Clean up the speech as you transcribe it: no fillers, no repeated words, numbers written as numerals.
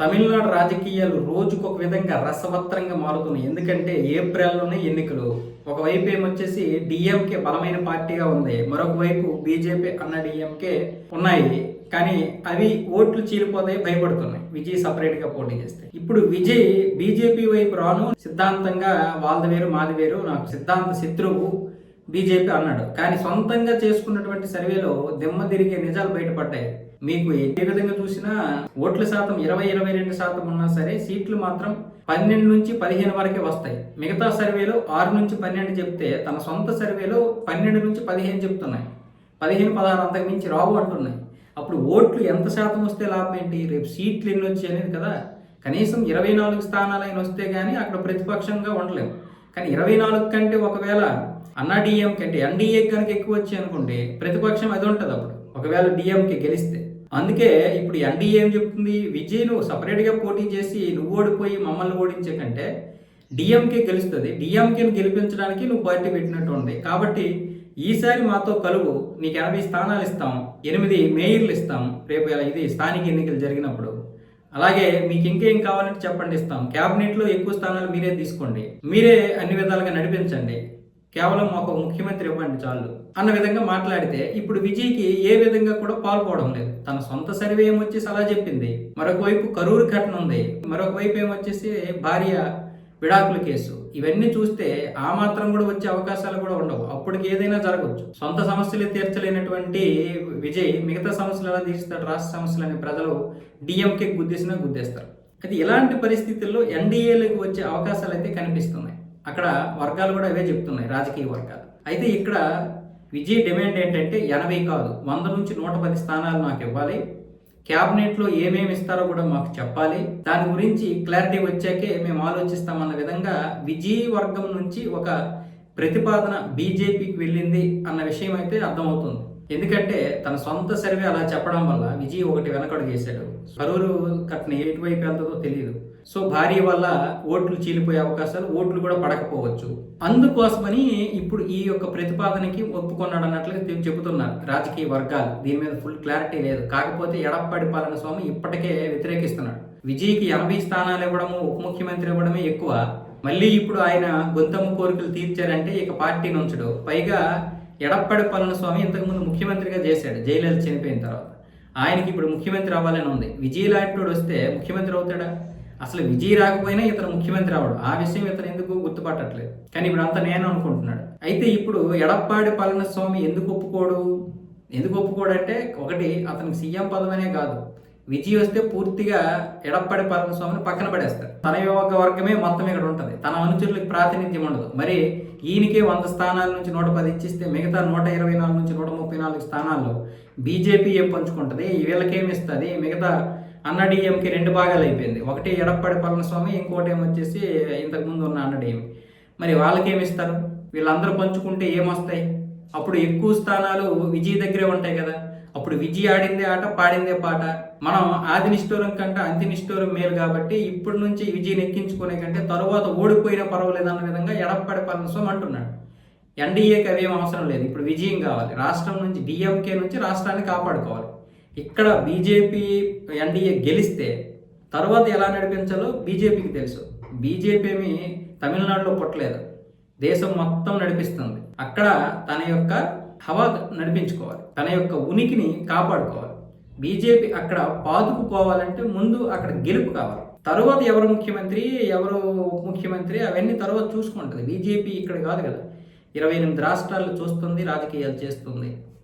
తమిళనాడు రాజకీయాలు రోజుకొక విధంగా రసవత్తరంగా మారుతున్నాయి. ఎందుకంటే ఏప్రిల్‌లోనే ఎన్నికలు. ఒకవైపు ఏమొచ్చేసి డీఎంకే బలమైన పార్టీగా ఉంది. మరొక వైపు బీజేపీ డీఎంకే ఉన్నాయి. కానీ అవి ఓట్లు చీలిపోతాయి భయపడుతున్నాయి. విజయ్ సెపరేట్‌గా పోటీ చేస్తే. ఇప్పుడు విజయ్ బీజేపీ వైపు రాను, సిద్ధాంతంగా వాళ్ళది వేరు మాది వేరు, నాకు సిద్ధాంత శత్రువు బీజేపీ అన్నాడు. కానీ సొంతంగా చేసుకున్నటువంటి సర్వేలో దిమ్మ తిరిగే నిజాలు బయటపడ్డాయి. మీకు ఏ విధంగా చూసినా ఓట్ల శాతం 20-22% ఉన్నా సరే సీట్లు మాత్రం 12-15 వరకే వస్తాయి. మిగతా సర్వేలో 6-12 చెప్తే తన సొంత సర్వేలో 12-15 చెప్తున్నాయి. 15-16 అంతకు మించి రావు అంటున్నాయి. అప్పుడు ఓట్లు ఎంత శాతం వస్తే లాభం ఏంటి? రేపు సీట్లు ఎన్ని వచ్చాయి అనేది కదా. కనీసం 24 స్థానాలైన వస్తే కానీ అక్కడ ప్రతిపక్షంగా ఉండలేము. కానీ 24 కంటే ఒకవేళ డీఎంకే అంటే ఎన్డీఏ కనుక ఎక్కువ వచ్చాయి అనుకోండి, ప్రతిపక్షం అది ఉంటుంది అప్పుడు ఒకవేళ డీఎంకే గెలిస్తే. అందుకే ఇప్పుడు ఎన్డీఏ ఏం చెప్తుంది, విజయ్ నువ్వు సపరేట్గా పోటీ చేసి నువ్వు ఓడిపోయి మమ్మల్ని ఓడించే కంటే డిఎంకే గెలుస్తుంది, డిఎంకేని గెలిపించడానికి నువ్వు పార్టీ పెట్టినట్టు ఉంది. కాబట్టి ఈసారి మాతో కలువు, నీకు 80 స్థానాలు ఇస్తాం, 8 మేయర్లు ఇస్తాం రేపు ఇది స్థానిక ఎన్నికలు జరిగినప్పుడు. అలాగే మీకు ఇంకేం కావాలంటే చెప్పండి ఇస్తాం, క్యాబినెట్లో ఎక్కువ స్థానాలు మీరే తీసుకోండి, మీరే అన్ని విధాలుగా నడిపించండి, కేవలం మాకు ముఖ్యమంత్రి ఇవ్వండి చాలు అన్న విధంగా మాట్లాడితే ఇప్పుడు విజయ్కి ఏ విధంగా కూడా పాల్పోవడం లేదు. తన సొంత సర్వే ఏమొచ్చేసి అలా చెప్పింది. మరొక వైపు కరూరు ఘటన ఉంది, మరొక వైపు ఏమొచ్చేసి భార్య విడాకుల కేసు. ఇవన్నీ చూస్తే ఆ మాత్రం కూడా వచ్చే అవకాశాలు కూడా ఉండవు. అప్పటికి ఏదైనా జరగవచ్చు. సొంత సమస్యలు తీర్చలేనటువంటి విజయ్ మిగతా సమస్యలు ఎలా తీరుస్తాడు? రాష్ట్ర సమస్యలని ప్రజలు డిఎంకే గుద్దేసినా గుద్దేస్తారు. అయితే ఇలాంటి పరిస్థితుల్లో ఎన్డీఏలకు వచ్చే అవకాశాలు అయితే కనిపిస్తున్నాయి. అక్కడ వర్గాలు కూడా అవే చెప్తున్నాయి, రాజకీయ వర్గాలు. అయితే ఇక్కడ విజయ్ డిమాండ్ ఏంటంటే 80 కాదు, 100-110 స్థానాలు నాకు ఇవ్వాలి, క్యాబినెట్లో ఏమేమి ఇస్తారో కూడా మాకు చెప్పాలి, దాని గురించి క్లారిటీ వచ్చాకే మేము ఆలోచిస్తామన్న విధంగా విజయ్ వర్గం నుంచి ఒక ప్రతిపాదన బీజేపీకి వెళ్ళింది అన్న విషయం అయితే అర్థమవుతుంది. ఎందుకంటే తన సొంత సర్వే అలా చెప్పడం వల్ల విజయ్ ఒకటి వెనకడుగు వేశాడు. కరూరు కట్న ఎటువైపు వెళ్తుందో తెలియదు. సో భార్య వల్ల ఓట్లు చీలిపోయే అవకాశాలు, ఓట్లు కూడా పడకపోవచ్చు. అందుకోసమని ఇప్పుడు ఈ యొక్క ప్రతిపాదనకి ఒప్పుకున్నాడు అన్నట్లుగా చెబుతున్నారు రాజకీయ వర్గాలు. దీని మీద ఫుల్ క్లారిటీ లేదు. కాకపోతే ఎడప్పాడి పళనిస్వామి ఇప్పటికే వ్యతిరేకిస్తున్నాడు. విజయ్కి 80 స్థానాలు ఇవ్వడము, ఉప ముఖ్యమంత్రి ఇవ్వడమే ఎక్కువ. మళ్ళీ ఇప్పుడు ఆయన గొంతమ్మ కోరికలు తీర్చారంటే ఇక పార్టీని ఉంచడు. పైగా ఎడప్పాడి పళనిస్వామి ఇంతకుముందు ముఖ్యమంత్రిగా చేశాడు జయలలిత చనిపోయిన తర్వాత. ఆయనకి ఇప్పుడు ముఖ్యమంత్రి అవ్వాలని ఉంది. విజయ్ లాంటి వస్తే ముఖ్యమంత్రి అవుతాడా? అసలు విజయ్ రాకపోయినా ఇతను ముఖ్యమంత్రి అవడు. ఆ విషయం ఇతను ఎందుకు గుర్తుపట్టట్లేదు. కానీ ఇప్పుడు అంతా నేను అనుకుంటున్నాడు. అయితే ఇప్పుడు ఎడప్పాడి పళనిస్వామి ఎందుకు ఒప్పుకోడంటే ఒకటి, అతనికి సీఎం పదవనే కాదు, విజయ్ వస్తే పూర్తిగా ఎడప్పాడి పళనిస్వామిని పక్కన పడేస్తారు. తన యొక్క వర్గమే మొత్తం ఇక్కడ ఉంటుంది, తన అనుచరులకు ప్రాతినిధ్యం ఉండదు. మరి ఈయనకే 100 స్థానాల నుంచి 110 ఇచ్చిస్తే మిగతా 124-134 స్థానాల్లో బీజేపీ ఏం పంచుకుంటుంది, వీళ్ళకేమి ఇస్తుంది? మిగతా డీఎంకి 2 భాగాలు అయిపోయింది. ఒకటి ఎడప్పాడి పళనిస్వామి, ఇంకోటి ఏమొచ్చేసి ఇంతకుముందు ఉన్న డీఎం. మరి వాళ్ళకేమి ఇస్తారు? వీళ్ళందరూ పంచుకుంటే ఏమొస్తాయి? అప్పుడు ఎక్కువ స్థానాలు విజయ్ దగ్గరే ఉంటాయి కదా. అప్పుడు విజయ్ ఆడిందే ఆట, పాడిందే పాట. మనం ఆది నిష్ఠూరం కంటే అంతి నిష్ఠూరం మేలు కాబట్టి ఇప్పటి నుంచి విజయ్ని ఎక్కించుకునే కంటే తరువాత ఓడిపోయినా పర్వాలేదు అన్న విధంగా ఎడప్పాడి పళనిస్వామి అంటున్నాడు. ఎన్డీఏకి అవేం అవసరం లేదు, ఇప్పుడు విజయం కావాలి. రాష్ట్రం నుంచి డిఎంకే నుంచి రాష్ట్రాన్ని కాపాడుకోవాలి. ఇక్కడ బీజేపీ ఎన్డీఏ గెలిస్తే తర్వాత ఎలా నడిపించాలో బీజేపీకి తెలుసు. బీజేపీ ఏమి తమిళనాడులో పుట్టలేదు, దేశం మొత్తం నడిపిస్తుంది. అక్కడ తన యొక్క హవా నడిపించుకోవాలి, తన యొక్క ఉనికిని కాపాడుకోవాలి. బీజేపీ అక్కడ పాతుకుపోవాలంటే ముందు అక్కడ గెలుపు కావాలి. తరువాత ఎవరు ముఖ్యమంత్రి, ఎవరు ఉప ముఖ్యమంత్రి అవన్నీ తర్వాత చూసుకుంటుంది. బీజేపీ ఇక్కడ కాదు కదా, 28 రాష్ట్రాల్లో చూస్తుంది, రాజకీయాలు చేస్తుంది.